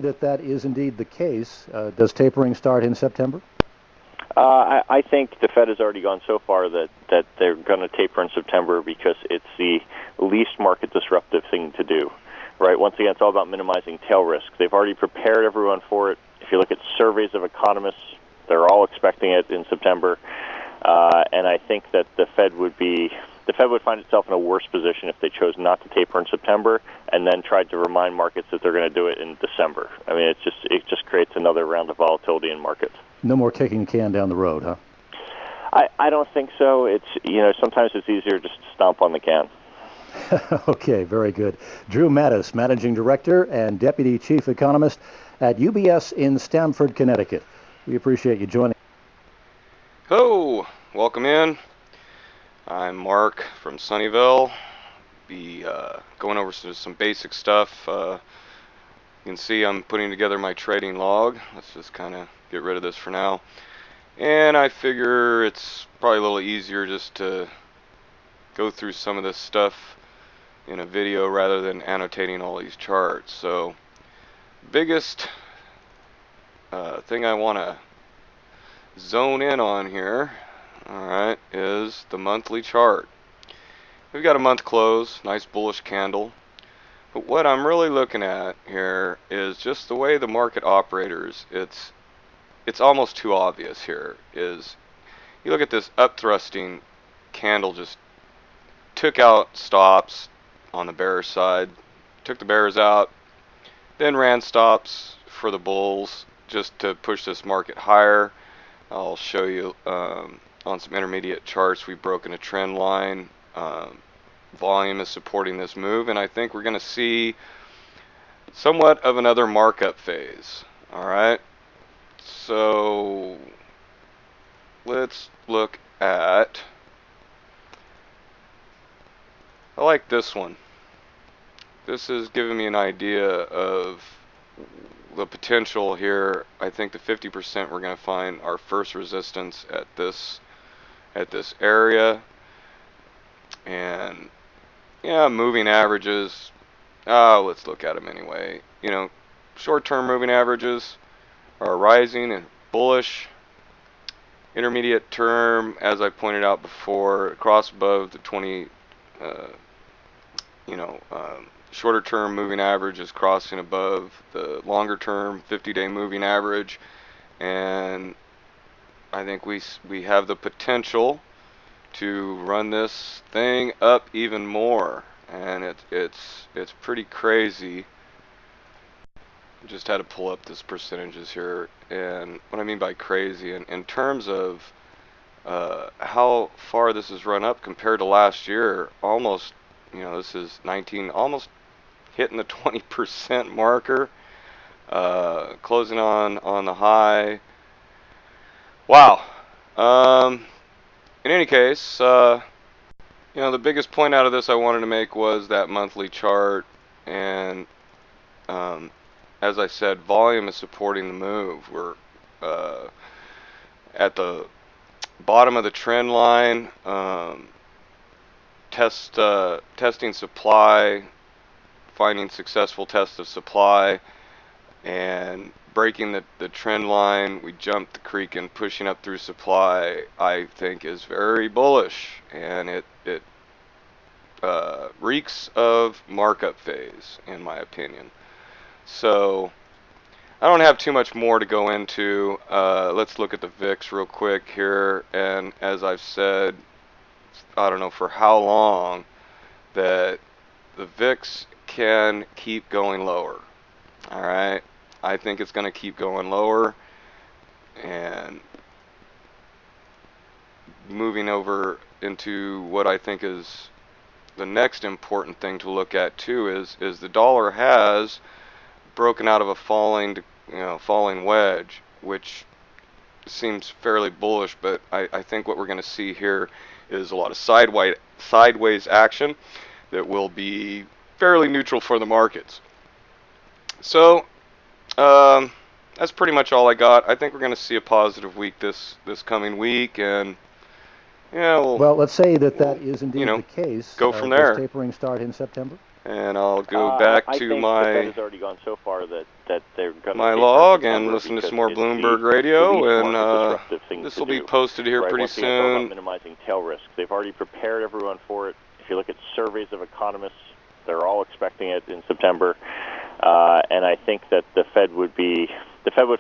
that that is indeed the case, does tapering start in September? I think the Fed has already gone so far that they're going to taper in September because it's the least market disruptive thing to do. Right? Once again, it's all about minimizing tail risk. They've already prepared everyone for it. If you look at surveys of economists, they're all expecting it in September. And I think that the Fed would find itself in a worse position if they chose not to taper in September and then tried to remind markets that they're going to do it in December. I mean, it just creates another round of volatility in markets. No more kicking the can down the road, huh? I don't think so. Sometimes it's easier just to stomp on the can. Okay, very good. Drew Matus, Managing Director and Deputy Chief Economist at UBS in Stamford, Connecticut. We appreciate you joining. Hello, welcome in. I'm Mark from Sunnyvale. Be going over some basic stuff. You can see I'm putting together my trading log. Let's just kind of get rid of this for now. And I figure it's probably a little easier just to go through some of this stuff in a video rather than annotating all these charts. So, biggest thing I want to zone in on here, alright, is the monthly chart. We've got a month close, nice bullish candle. But what I'm really looking at here is just the way the market operators. It's almost too obvious here. Is you look at this upthrusting candle, just took out stops on the bear side, took the bears out, then ran stops for the bulls just to push this market higher. I'll show you on some intermediate charts we've broken a trend line. Volume is supporting this move, and I think we're going to see somewhat of another markup phase. Alright, so let's look at, I like this one. This is giving me an idea of the potential here. I think the 50% we're going to find our first resistance at this area. And yeah, moving averages, let's look at them anyway. You know, short-term moving averages are rising and bullish. Intermediate term, as I pointed out before, cross above the 20 shorter term moving average is crossing above the longer term 50-day moving average, and I think we have the potential to run this thing up even more, and it's pretty crazy. Just had to pull up this percentages here, and what I mean by crazy in terms of how far this has run up compared to last year, almost, this is 19, almost hitting the 20% marker, closing on the high. Wow. In any case, the biggest point out of this I wanted to make was that monthly chart, and as I said, volume is supporting the move. We're at the bottom of the trend line, testing supply, finding successful test of supply, and breaking the trend line. We jumped the creek and pushing up through supply, I think, is very bullish, and it reeks of markup phase, in my opinion. So I don't have too much more to go into. Let's look at the VIX real quick here, and as I've said, I don't know for how long, that the VIX can keep going lower. Alright, I think it's going to keep going lower, and moving over into what I think is the next important thing to look at too is the dollar has broken out of a falling wedge, which seems fairly bullish, but I think what we're going to see here is a lot of sideways action that will be fairly neutral for the markets. So that's pretty much all I got. I think we're going to see a positive week this coming week, and well, let's say that is indeed the case. Go from there. Does tapering start in September? And I'll go back I to think my the Fed has already gone so far that they're going to my taper log in and September listen to some because more it's Bloomberg the radio, least and market disruptive thing this to will be do. posted here Right? pretty Once again, it's all about soon. minimizing tail risk. They've already prepared everyone for it. If you look at surveys of economists, they're all expecting it in September. And I think that the Fed would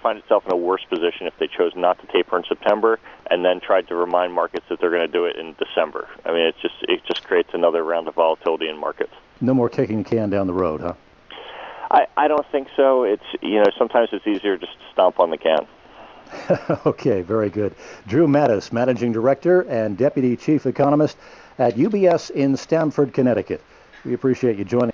find itself in a worse position if they chose not to taper in September and then tried to remind markets that they're going to do it in December. I mean, it just creates another round of volatility in markets. No more kicking the can down the road, huh? I don't think so. It's sometimes it's easier just to stomp on the can. Okay, very good. Drew Mattis, Managing Director and Deputy Chief Economist at UBS in Stamford, Connecticut. We appreciate you joining.